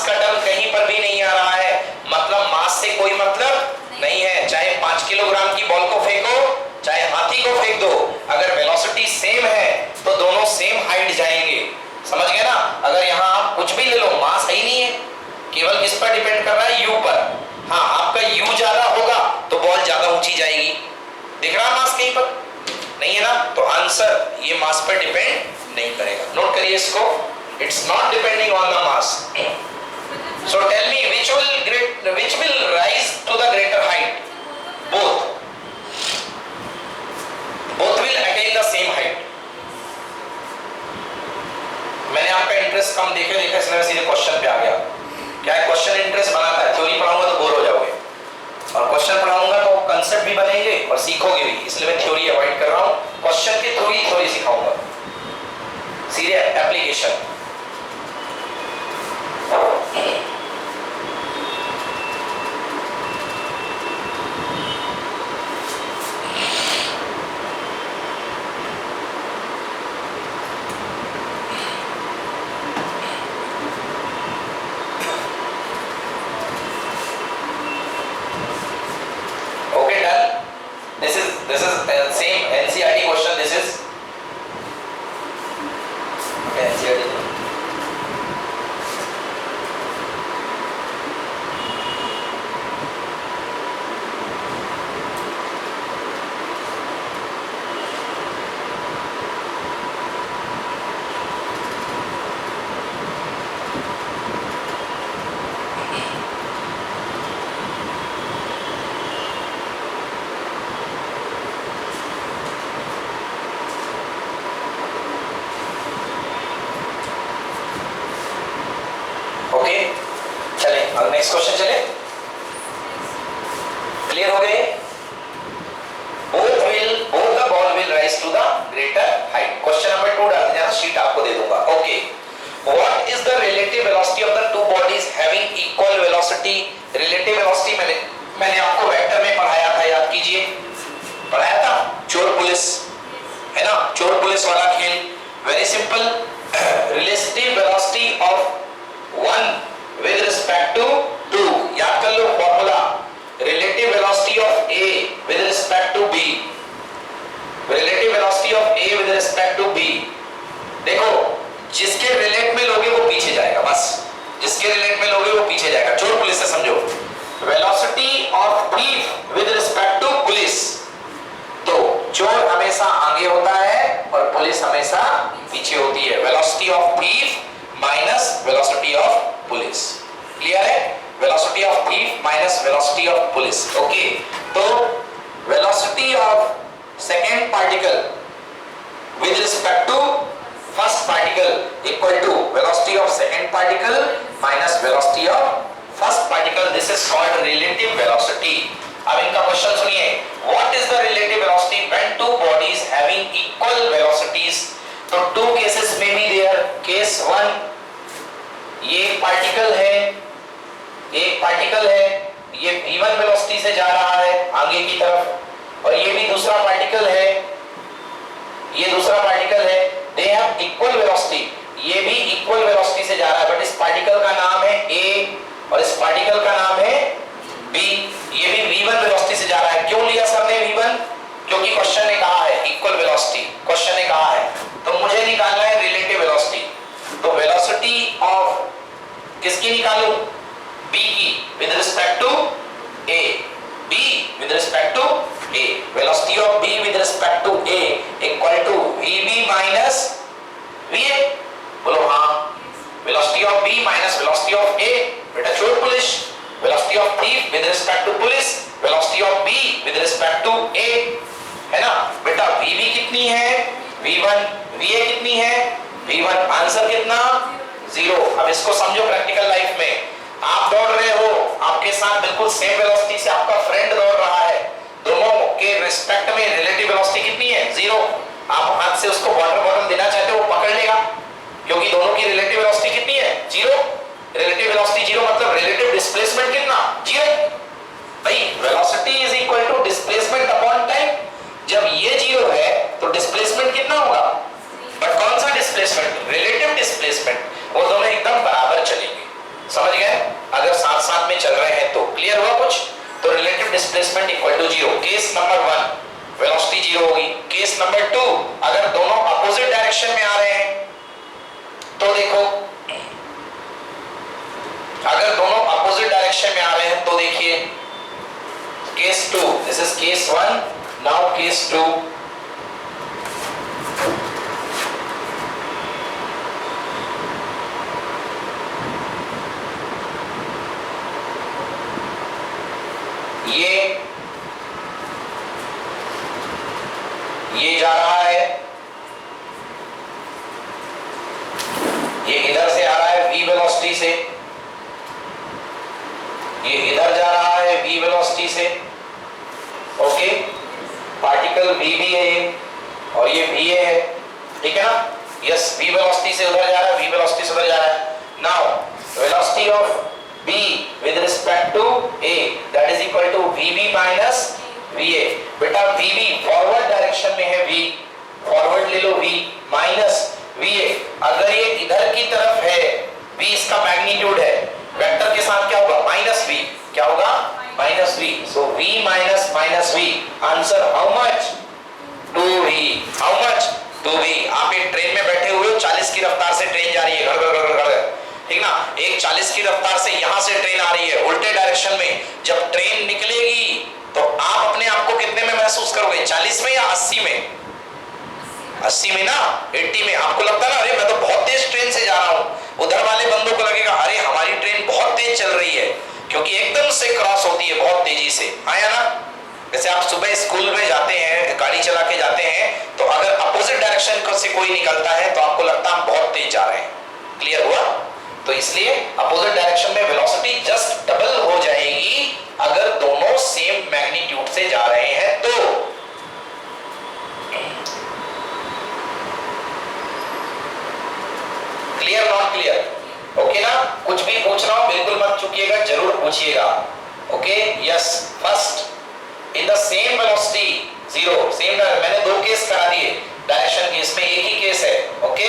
Speaker 1: मास का टर्म कहीं पर भी नहीं आ रहा है, मतलब मास से कोई मतलब नहीं है। चाहे 5 किलोग्राम की बॉल को फेंको, चाहे हाथी को फेंक दो, अगर वेलोसिटी सेम है तो दोनों सेम हाइट जाएंगे। समझ गए ना? अगर यहाँ आप कुछ भी ले लो, मास है ही नहीं है, केवल किस पर डिपेंड कर रहा है? यू पर। हाँ, आपका यू ज्यादा होगा तो बॉल ज्यादा ऊंची जाएगी। दिख रहा है मास कहीं पर? नहीं है ना? तो आंसर ये मास पर डिपेंड नहीं करेगा। नोट करिए इसको, it's not depending on the mass. So tell me which will rise to the greater height? Both will attain the same height. मैंने आपका इंटरेस्ट कम देखे इसलिए मैं सीधे क्वेश्चन पे आ गया। क्या है क्वेश्चन इंटरेस्ट बनाता है? थ्योरी पढ़ाऊंगा तो बोर हो जाओगे, और क्वेश्चन पढ़ाऊंगा तो कंसेप्ट भी बनेंगे और सीखोगे भी, इसलिए मैं थ्योरी अवॉइड कर रहा हूं। क्वेश्चन की थ्योरी सिखाऊंगा, सीधे application. This is same NCERT question. This is okay, NCERT. Okay, चले अब नेक्स्ट क्वेश्चन चले। क्लियर हो गए? both the ball will rise to the greater height। Question number 2 डालते जाना, शीट आपको दे दूंगा। Okay, what is the relative velocity of the two bodies having equal velocity? relative velocity मैंने आपको वेक्टर में पढ़ाया था, याद कीजिए, पढ़ाया था, चोर पुलिस, है ना? चोर पुलिस वाला खेल। Very simple, relative velocity of one with respect to two। याद कर लो formula, relative velocity of A with respect to B, relative velocity of A with respect to B। देखो, जिसके रिलेट में लोगे वो पीछे जाएगा, बस जिसके रिलेट में लोगे वो पीछे जाएगा। चोर पुलिस से समझो, velocity of thief with respect to police, तो चोर हमेशा आगे होता है और पुलिस हमेशा पीछे होती है। velocity of thief minus velocity of police. Clear है? Velocity of thief minus velocity of police. Okay, तो velocity of second particle with respect to first particle equal to velocity of second particle minus velocity of first particle. This is called relative velocity. अब इनका question सुनिए, what is the relative velocity when two bodies having equal velocities? तो two cases में भी there. Case 1, ये particle है, एक particle है, ये v1 वेलोसिटी से जा रहा है आगे की तरफ, और ये भी दूसरा पार्टिकल है, ये दूसरा पार्टिकल है। दे हैव इक्वल वेलोसिटी, ये भी इक्वल वेलोसिटी से जा रहा है, बट इस पार्टिकल का नाम है A और इस पार्टिकल का नाम है B। ये भी v1 वेलोसिटी से जा रहा है। क्यों लिया सर ने v1? क्योंकि क्वेश्चन ने कहा है इक्वल वेलोसिटी, क्वेश्चन ने कहा है, तो मुझे निकालना है रिलेटिव वेलोसिटी। तो वेलोसिटी ऑफ किसकी निकालूं? B की with respect to A, B with respect to A। Velocity of B with respect to A equal to VB minus VA। बोलो हाँ। Velocity of B minus velocity of A, बेटा चोर police. Velocity of thief with respect to police, velocity of B with respect to A, है ना बेटा? VB कितनी है? V1। VA कितनी है? V1। आंसर कितना? 0। अब इसको समझो प्रैक्टिकल लाइफ में, आप दौड़ रहे हो, आपके साथ बिल्कुल सेम वेलोसिटी से आपका फ्रेंड दौड़ रहा है, दोनों के रिस्पेक्ट में रिलेटिव वेलोसिटी कितनी है? 0। आप हाथ से उसको वाटर बॉटल देना चाहते हो, वो पकड़ लेगा, क्योंकि दोनों की रिलेटिव वेलोसिटी कितनी है? 0। रिलेटिव वेलोसिटी 0 मतलब रिलेटिव डिस्प्लेसमेंट कितना? 0। भाई velocity is equal to displacement upon time. जब ये 0 है तो डिस्प्लेसमेंट कितना होगा? बट कौन सा डिस्प्लेसमेंट? Relative displacement. वो दोनों एकदम बराबर चलेंगे। समझ displacement equal to 0। Case number 1 velocity 0 होगी। केस नंबर 2 अगर दोनों अपोजिट डायरेक्शन में आ रहे हैं तो देखो, अगर दोनों अपोजिट डायरेक्शन में आ रहे हैं तो देखिए case 2, this is case 1, now case 2। ये जा रहा है, ये इधर से आ रहा है v वेलोसिटी से, ये इधर जा रहा है v वेलोसिटी से। ओके, पार्टिकल v भी है ये और ये va है, ठीक है ना। यस, v वेलोसिटी से उधर जा रहा है, v वेलोसिटी से उधर जा रहा है। Now velocity of b with respect to a that is equal to vb minus va। बेटा vb फॉरवर्ड डायरेक्शन में है, v फॉरवर्ड ले लो, v माइनस va। अगर ये इधर की तरफ है, v इसका मैग्नीट्यूड है, वेक्टर के साथ क्या होगा, माइनस v। क्या होगा, minus v। So v minus minus v, answer how much, 2v। How much, 2v। आप एक ट्रेन में बैठे हुए हो, 40 की रफ्तार से ट्रेन जा रही है, घड़ घड़ घड़ घड़, ठीक ना। एक 40 की रफ्तार से यहां से ट्रेन आ रही है उल्टे डायरेक्शन में। जब ट्रेन निकलेगी तो आप अपने आप को कितने में महसूस करोगे, 40 में या 80 में? 80 में ना, 80 में। आपको लगता है ना, अरे मैं तो बहुत तेज ट्रेन से जा रहा हूं। उधर वाले बंदों को लगेगा अरे हमारी ट्रेन बहुत तेज चल रही है, क्योंकि एकदम से क्रॉस होती है बहुत तेजी से। आया ना। जैसे आप सुबह स्कूल में जाते हैं, गाड़ी चला के जाते हैं, तो अगर अपोजिट डायरेक्शन से कोई निकलता है तो आपको लगता है हम बहुत तेज जा रहे हैं। क्लियर हुआ? तो इसलिए अपोजिट डायरेक्शन में वेलोसिटी जस्ट डबल हो जाएगी अगर दोनों सेम मैग्नीट्यूड से जा रहे हैं तो। Clear not clear? ओके ना। कुछ भी पूछ रहा हूं बिल्कुल मत चूकिएगा, जरूर पूछिएगा। Okay, yes. First in the same velocity 0, same, मैंने 2 केस करा दिए डायरेक्शन के, इसमें एक ही केस है। Okay,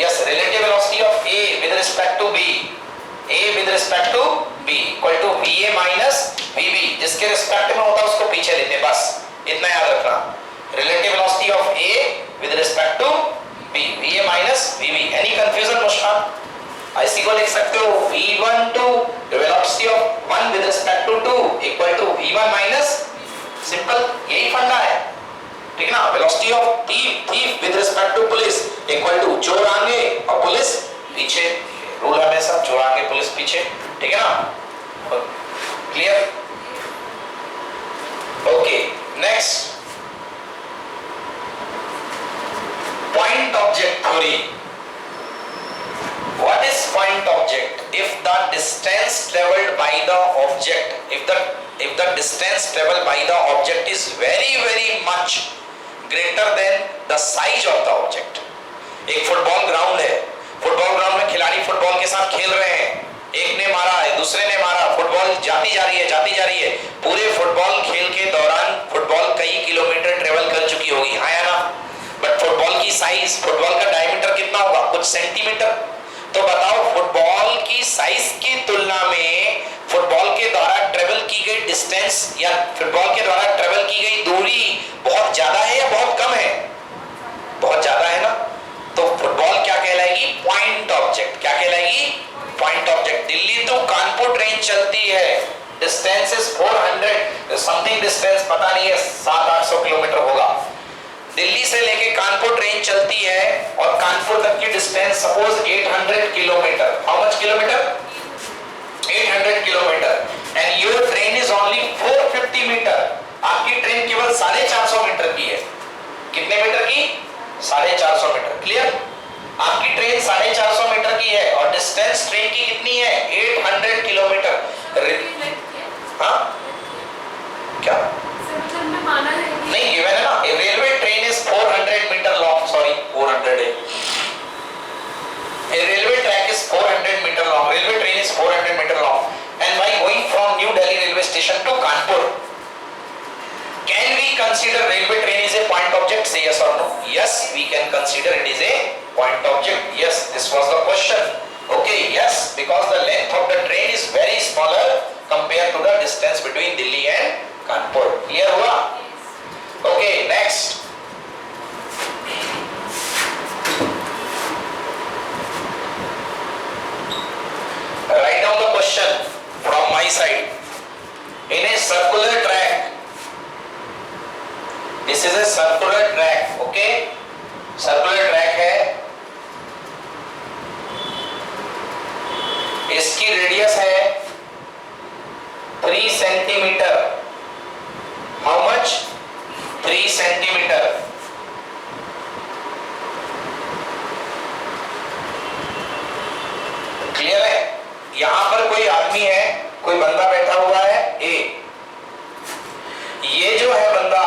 Speaker 1: yes. Relative velocity of a with respect to b, a with respect to b equal to va minus vb। जिसके respect में होता है उसको पीछे लेते हैं, बस इतना याद रखना। Relative velocity of a with respect to b, va minus vb। Any confusion Muskan? इसी को लिख सकते हो v12 velocity of 1 with respect to 2 equal to v1 minus, simple, यही फंडा है, ठीक ना। Velocity of thief with respect to police equal to चोर आगे और पुलिस पीछे। रूल हमेशा चोर आगे पुलिस पीछे, ठीक है ना। Clear? Okay, next point object theory. What is point object? If the distance traveled by the object, if the distance traveled by the object is very much greater than the size of the object. एक football ground है, football ground में खिलाड़ी football के साथ खेल रहे हैं, एक ने मारा है, दूसरे ने मारा, फुटबॉल जाती जा रही है। पूरे फुटबॉल खेल के दौरान फुटबॉल कई किलोमीटर ट्रेवल कर चुकी होगी, हाँ या ना। बट फुटबॉल की साइज, फुटबॉल का डायमीटर कितना होगा, कुछ सेंटीमीटर। तो बताओ फुटबॉल की साइज की तुलना में फुटबॉल के द्वारा ट्रेवल की गई डिस्टेंस या फुटबॉल के द्वारा ट्रेवल की गई दूरी बहुत ज्यादा है या बहुत कम है? बहुत ज्यादा है ना। तो फुटबॉल क्या कहलाएगी, पॉइंट ऑब्जेक्ट। क्या कहलाएगी, पॉइंट ऑब्जेक्ट। दिल्ली तो कानपुर ट्रेन चलती है, डिस्टेंस इज 400 समथिंग, डिस्टेंस पता नहीं है, 700-800 किलोमीटर होगा। दिल्ली से लेके कानपुर ट्रेन चलती है और कानपुर तक की distance suppose 800 kilometre. How much kilometre? 800 kilometre. And your train is only 450 metre. आपकी ट्रेन केवल 450 मीटर की है। कितने मीटर की? 450 मीटर। क्लियर? आपकी ट्रेन 450 मीटर की है और डिस्टेंस ट्रेन की कितनी है, 800 किलोमीटर। हाँ क्या नहीं, गिवन है ना। Railway train is 400 metre long, sorry 400 है। A railway track is 400 meter long. Railway train is 400 meter long. And by going from New Delhi railway station to Kanpur, can we consider railway train is a point object? Say yes or no. Yes, we can consider it is a point object. Yes, this was the question. Okay, yes, because the length of the train is very smaller compared to the distance between Delhi and Kanpur. Clear हुआ? Okay, next. Write down the question from my side. In a circular track, this is a circular track, okay? Circular track है, इसकी radius है 3 centimetre. How much? 3 centimetre. Clear है? यहां पर कोई आदमी है, कोई बंदा बैठा हुआ है ए. ये जो है बंदा,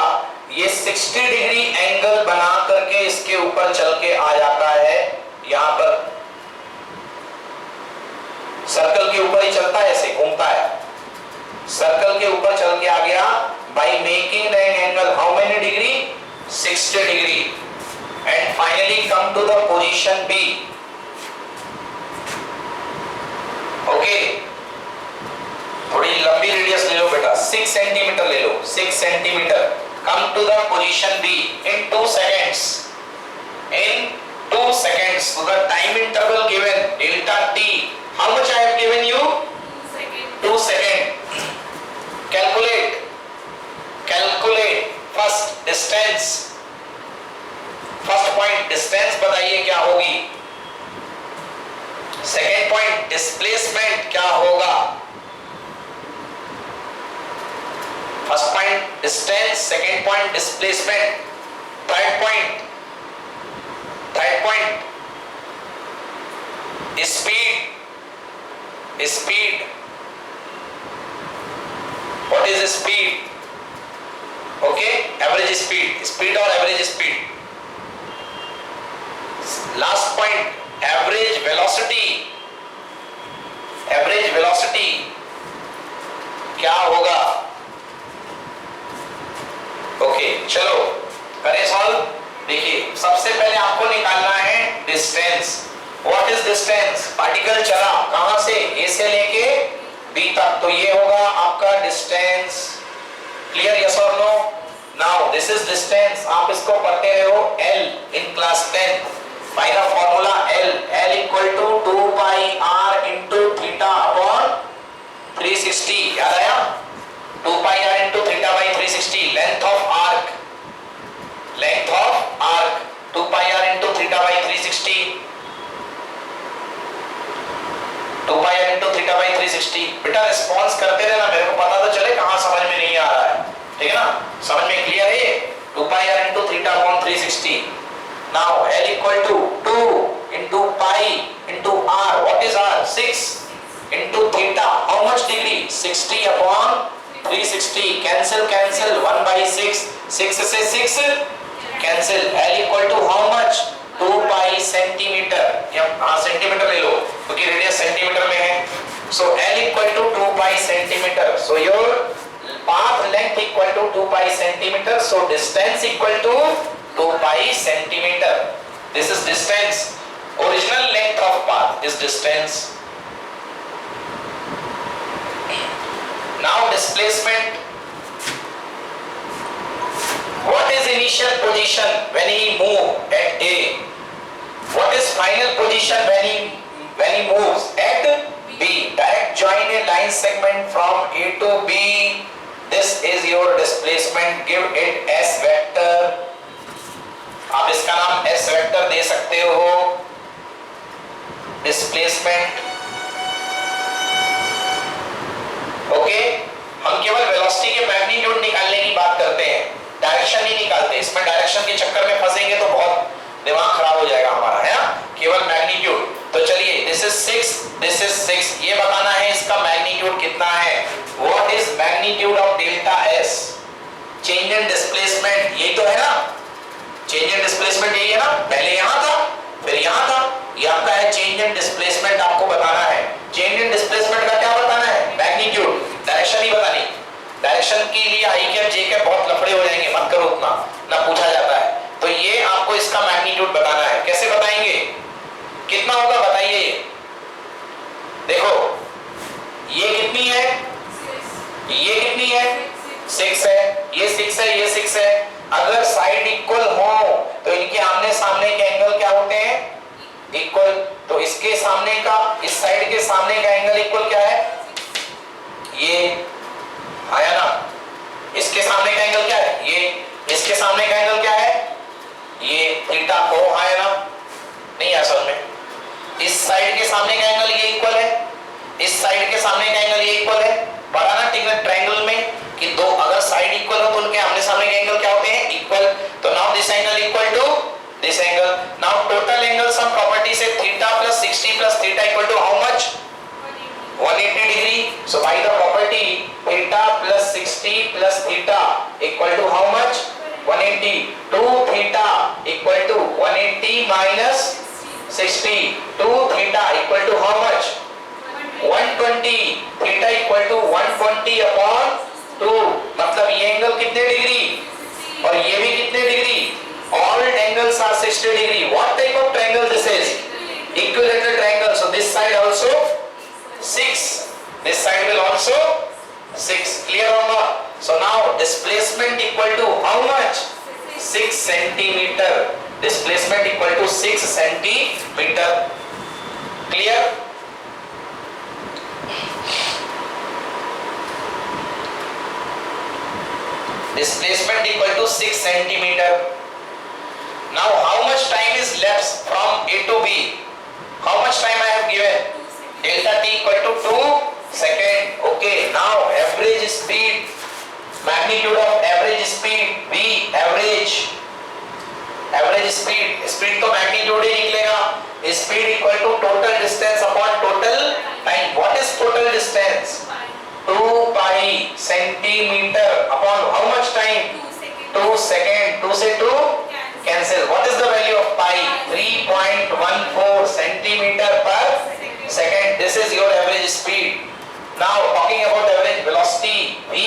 Speaker 1: ये 60 डिग्री एंगल बना करके इसके ऊपर चल के आ जाता है. यहां पर सर्कल के ऊपर ही चलता है, ऐसे घूमता है. सर्कल के ऊपर चल के आ गया by making an angle how many degree? 60 degree. And finally come to the position B. Okay, थोड़ी लंबी रेडियस ले लो बेटा, 6 सेंटीमीटर ले लो, 6 centimetre. Come to the position B in 2 seconds. In 2 seconds, so the time interval given delta t. How much I have given you? 2 seconds. Calculate first distance. First point distance बताइए क्या होगी. Second point displacement क्या होगा. First point distance, second point displacement. Third point speed. What is speed? Okay, average speed or average speed. Last point, average velocity क्या होगा. Okay, चलो करें solve. देखिए, सबसे पहले आपको निकालना है distance. What is distance? Particle चला कहां से? ए से लेके बी तक, तो ये होगा आपका डिस्टेंस. क्लियर? यस और no? Now this is distance. आप इसको पढ़ते रहे हो L in class 10 by the formula L equal to 2 pi r into theta upon 360. याद आया? 2 pi r into theta by 360. Length of arc 2 pi r into theta by 360. 2 pi r into theta by 360. बेटा response करते रहना, मेरे को पता तो चले कहां समझ में नहीं आ रहा है. ठीक है ना? समझ में क्लियर है? 2 pi r into theta upon 360. Now L equal to 2 into pi into r. What is r? 6 into theta. How much degree? 60 upon 360. Cancel 1 by 6. 6 से 6 cancel. L equal to how much? 2 pi centimetre. हाँ, centimetre ले लो क्योंकि radius centimetre में है. So L equal to 2 pi centimetre. So your path length equal to 2 pi centimeter. So distance equal to 2 pi centimeter. This is distance. Original length of path is distance. Now displacement. What is initial position when he move at A? What is final position when he moves at B? Direct join a line segment from A to B. This is your displacement. Give it S vector. आप इसका नाम S vector दे सकते हो. Displacement. Okay, हम केवल velocity के magnitude निकालने की बात करते हैं, डायरेक्शन नहीं निकालते. इसमें डायरेक्शन के चक्कर में फंसेंगे तो बहुत दिमाग खराब हो जाएगा हमारा, है ना? केवल मैग्नीट्यूड. तो चलिए, दिस इज 6. ये बताना है इसका मैग्नीट्यूड कितना है. What is magnitude of delta S? Change in displacement. यही तो है ना? चेंज इन डिस्प्लेसमेंट यही है ना? पहले यहां था, फिर यहां था. ये आपका है चेंज इन डिस्प्लेसमेंट. आपको बताना है चेंज इन डिस्प्लेसमेंट का क्या बताना है? मैग्नीट्यूड. डायरेक्शन ही बतानी. डायरेक्शन के लिए आई कैप जे कैप बहुत लफड़े हो जाएंगे, मत करो उतना, ना पूछा जाता है. तो ये आपको इसका मैग्नीट्यूड बताना है. कैसे बताएंगे? कितना होगा बताइए. देखो, ये कितनी है? ये कितनी इसके सामने का, इस साइड के सामने का एंगल इक्वल क्या है? ये आया ना? इसके सामने का एंगल क्या है? ये। इसके सामने का एंगल क्या है? ये थीटा को आया ना? नहीं आया समझ में? इस साइड के सामने का एंगल ये इक्वल है, इस साइड के सामने का एंगल ये इक्वल है। पढ़ा ना ट्रायंगल में कि दो अगर साइड इक्वल हो तो उनके आमने सामने के एंगल क्या होते हैं? इक्वल। तो now this angle equal to this angle. Now total angle sum property से theta plus 60 plus theta equal to how much? 180 degree. So by the property theta plus 60 plus theta equal to how much? 180। 2 theta equal to 180 minus 60। 2 theta equal to how much? 120। Theta equal to 120 upon 2। मतलब ये angle कितने degree और ये भी कितने degree? All angles are 60 degree. What type of triangle this is? Equilateral triangle. So this side also 6. This side will also 6. Clear or not? So now displacement equal to how much? 6 centimeter. Displacement equal to 6 centimeter. Clear? Displacement equal to 6 centimeter. Now how much time is left from A to B? How much time I have given? Delta t equal to 2 second. Okay, now average speed, magnitude of average speed, V average. Average speed, speed तो magnitude ही निकलेगा. Speed equal to total distance upon total time. What is total distance? 2 pi centimeter upon how much time? 2 second. 2 से 2 cancel. What is the value of pi? 3.14 centimeter per second. This is your average speed. Now talking about average velocity, V.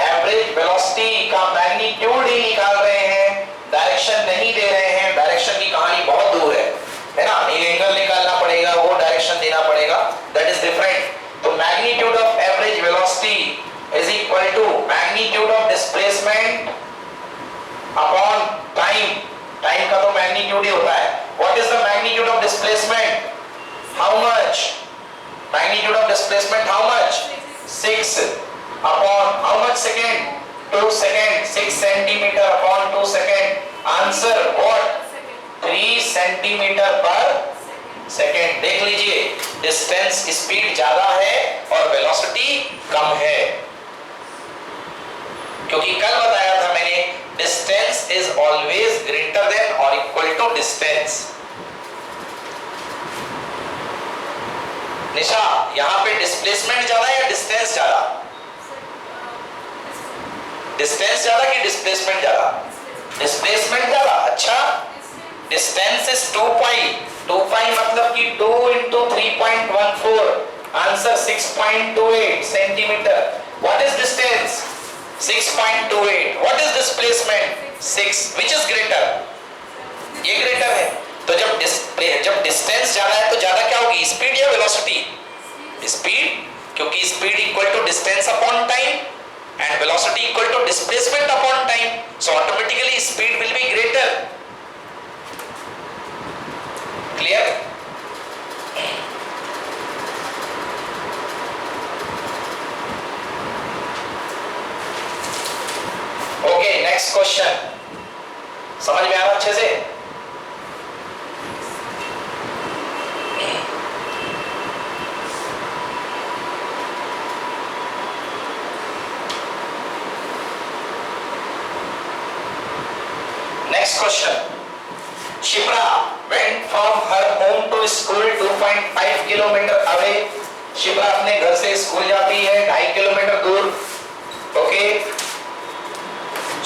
Speaker 1: Average velocity का magnitude ही निकाल रहे हैं, direction नहीं दे रहे हैं. Direction की कहानी बहुत दूर है ना? ये एंगल निकालना पड़ेगा, वो डायरेक्शन देना पड़ेगा. That is different. तो magnitude of average velocity is equal to magnitude of displacement upon time. Time का तो magnitude ही होता है. What is the magnitude of displacement? How much? Magnitude of displacement how much? 6 upon how much second? 2 second. 6 centimeter upon 2 second. Answer what? 3 centimeter per second. देख लीजिए, distance speed ज्यादा है और velocity कम है, क्योंकि कल बताया था मैंने distance is always greater than और इक्वल टू डिस्टेंस. निशा, यहाँ पे डिस्प्लेसमेंट ज्यादा है या डिस्टेंस ज्यादा? डिस्टेंस ज्यादा कि डिस्प्लेसमेंट ज्यादा? डिस्प्लेसमेंट ज्यादा. अच्छा, डिस्टेंस इज 2 पाई. 2 पाई मतलब कि 2 into 3.14. Answer 6.28 centimetre. What is distance? 6.28. What is displacement? 6. Which is greater? ये ग्रेटर है. तो जब डिस्टेंस ज्यादा है तो ज्यादा क्या होगी, स्पीड या वेलोसिटी? स्पीड, क्योंकि speed equal to distance upon time and velocity equal to displacement upon time. So automatically speed will be greater. Clear? Okay, next question. समझ में आ रहा अच्छे से? Next question. Shipra went from her home to school 2.5 kilometer away. Shipra अपने घर से school जाती है 2.5 किलोमीटर दूर. ओके,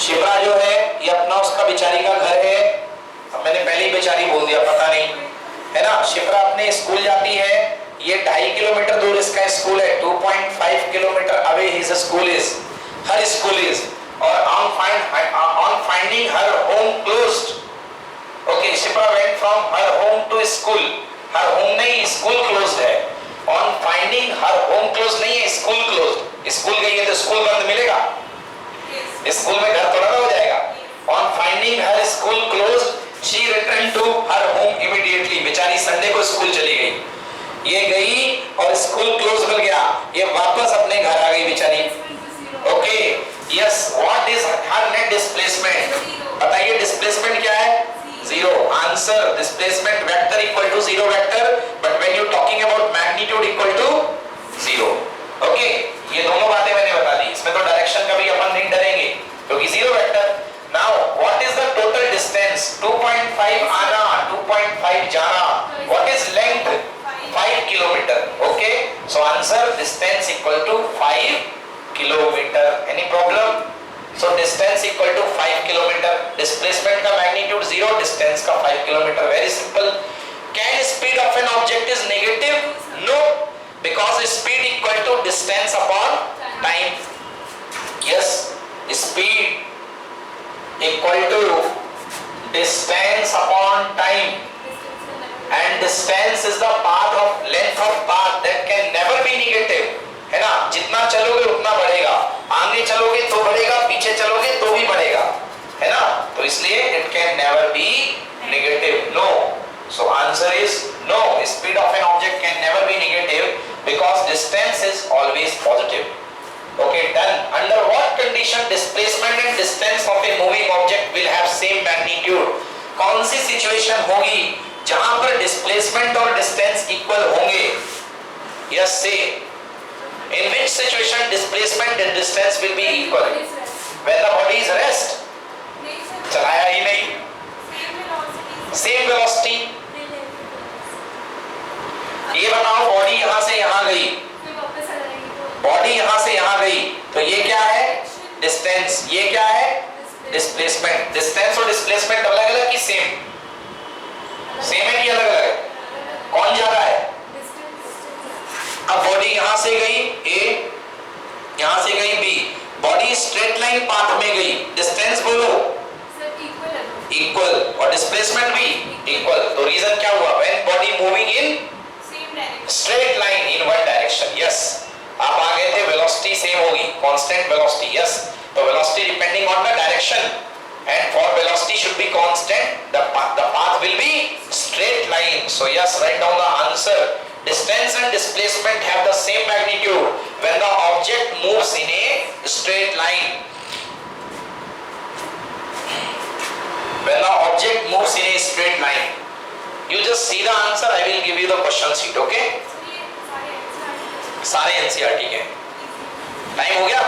Speaker 1: शिप्रा जो है ये अपना उसका बेचारी का घर है. अब मैंने पहले ही बेचारी बोल दिया, पता नहीं है ना. शिप्रा अपने स्कूल जाती है, ये 2.5 किलोमीटर दूर इसका स्कूल है. 2.5 kilometre away his school is, her school is. और on finding her home closed. Okay, Shipra went from her home to school. Her home नहीं, school closed है. On finding her home closed नहीं है, school closed. School गई है तो school बंद मिलेगा? स्कूल में घर थोड़ा ना हो जाएगा. On finding her school closed, She returned to her home immediately. बेचारी संडे को स्कूल चली गई। ये गई और स्कूल क्लोज हो गया, ये वापस अपने घर आ गई बेचारी। Okay, yes, what is her net displacement? बताइए डिस्प्लेसमेंट क्या है? Zero. Answer, displacement vector equal to zero vector, but when you talking about magnitude equal to zero. Okay, ये दोनों बातें मैंने बता दी। इसमें तो डायरेक्शन का भी अपन नहीं डरेंगे क्योंकि zero vector. Now what is the total distance? 2.5 आना, 2.5 जाना। What is length? 5 kilometre. Okay, so answer distance equal to 5 kilometre. Any problem? So distance equal to 5 kilometer. Displacement का magnitude 0, distance का 5 kilometer. Very simple. Can speed of an object is negative? No, because speed equal to distance upon time. Yes, speed equal to distance upon time. And distance is the path of length of path that can never be negative. है ना? जितना चलोगे उतना बढ़ेगा, आगे चलोगे तो बढ़ेगा, पीछे चलोगे तो भी बढ़ेगा, है ना? तो इसलिए it can never be negative. No. So answer is no. Speed of an object can never be negative because distance is always positive. Okay, done. Under what condition displacement and distance of a moving object will have same magnitude? कौन सी situation होगी जहां पर displacement और distance equal होंगे? Yes, say. In which situation displacement and distance will be equal? When the body is rest. चलाया ही नहीं. Same velocity. ये बताओ, बॉडी यहां से यहां गई, बॉडी यहां से यहां गई, तो ये क्या है? डिस्टेंस। ये क्या है? डिस्प्लेसमेंट। डिस्टेंस और डिस्प्लेसमेंट अलग अलग कि सेम? सेम है कि अलग अलग? कौन ज्यादा है? अब बॉडी यहां से गई ए, यहां से गई B, body straight line path में गई, डिस्टेंस बोलो इक्वल और डिस्प्लेसमेंट भी इक्वल। तो रीजन क्या हुआ? When body moving in straight line in one direction. Yes, आप आ गए थे, वेलोसिटी सेम होगी, कांस्टेंट वेलोसिटी। यस, तो velocity depending on the direction and for velocity should be constant, the path will be straight line. So yes, write down the answer. Distance and displacement have the same magnitude when the object moves in a straight line. When the object moves in a straight line. You just see the answer. I will give you the question sheet. Okay? सारे NCERT के। Time हो गया?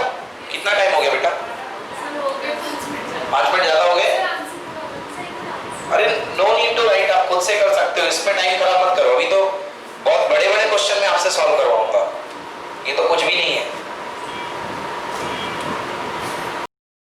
Speaker 1: कितना time हो गया बेटा? 5 minute ज्यादा हो गए? अरे नो नीड टू राइट, आप खुद से कर सकते हो, इसमें टाइम खराब मत करो। अभी तो बहुत बड़े बड़े क्वेश्चन में आपसे